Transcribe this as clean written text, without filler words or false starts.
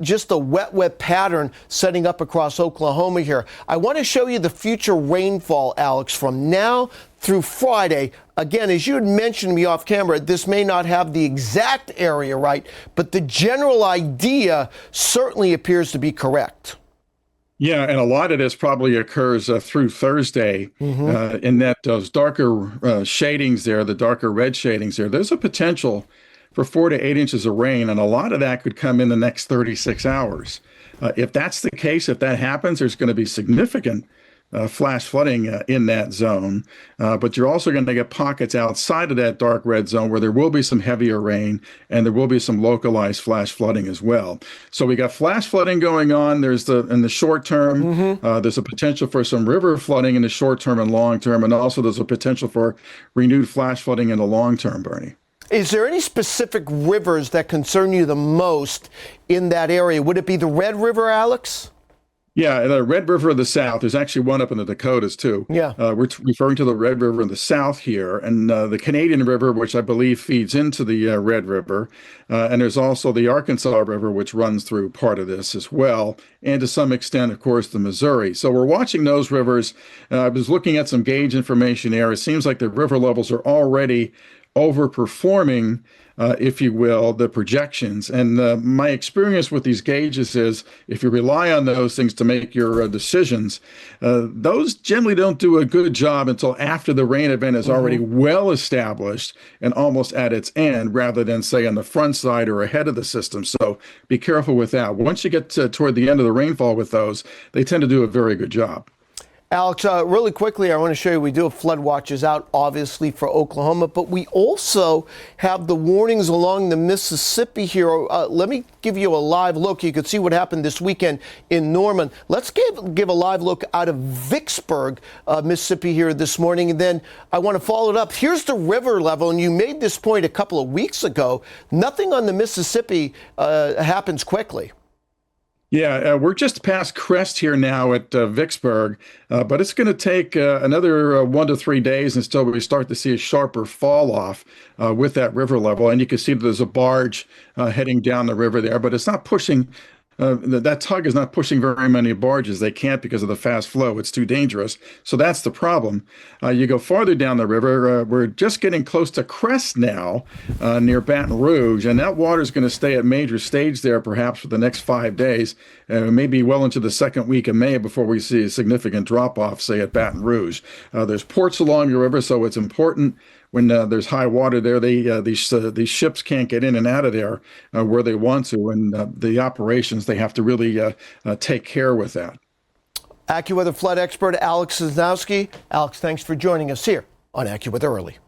just a wet pattern setting up across Oklahoma here. I want to show you the future rainfall, Alex, from now through Friday. Again, as you had mentioned to me off camera, this may not have the exact area right, but the general idea certainly appears to be correct. Yeah, and a lot of this probably occurs through Thursday, in that those darker shadings there, the darker red shadings there, there's a potential for 4 to 8 inches of rain, and a lot of that could come in the next 36 hours. If that's the case, if that happens, there's going to be significant flash flooding in that zone. But you're also going to get pockets outside of that dark red zone where there will be some heavier rain and there will be some localized flash flooding as well. So we got flash flooding going on. There's in the short term, there's a potential for some river flooding in the short term and long term. And also there's a potential for renewed flash flooding in the long term, Bernie. Is there any specific rivers that concern you the most in that area? Would it be the Red River, Alex? Yeah, the Red River of the South. There's actually one up in the Dakotas, too. Yeah. We're referring to the Red River in the South here, and the Canadian River, which I believe feeds into the Red River. And there's also the Arkansas River, which runs through part of this as well, and to some extent, of course, the Missouri. So we're watching those rivers. I was looking at some gauge information there. It seems like the river levels are already overperforming, if you will, the projections. And my experience with these gauges is if you rely on those things to make your decisions, those generally don't do a good job until after the rain event is already well established and almost at its end, rather than, say, on the front side or ahead of the system. So be careful with that. Once you get toward the end of the rainfall with those, they tend to do a very good job. Alex, really quickly, I want to show you we do have flood watches out, obviously, for Oklahoma, but we also have the warnings along the Mississippi here. Let me give you a live look. You can see what happened this weekend in Norman. Let's give a live look out of Vicksburg, Mississippi here this morning, and then I want to follow it up. Here's the river level, and you made this point a couple of weeks ago. Nothing on the Mississippi happens quickly. Yeah, we're just past crest here now at Vicksburg, but it's going to take another 1 to 3 days until we start to see a sharper fall off with that river level. And you can see there's a barge heading down the river there, but it's not pushing. That tug is not pushing very many barges. They can't because of the fast flow. It's too dangerous. So that's the problem. You go farther down the river, we're just getting close to crest now near Baton Rouge, and that water is going to stay at major stage there perhaps for the next 5 days, maybe well into the second week of May before we see a significant drop-off, say, at Baton Rouge. There's ports along the river, so it's important when there's high water there, these ships can't get in and out of there where they want to, and the operations, they have to really take care with that. AccuWeather flood expert Alex Sosnowski. Alex, thanks for joining us here on AccuWeather Early.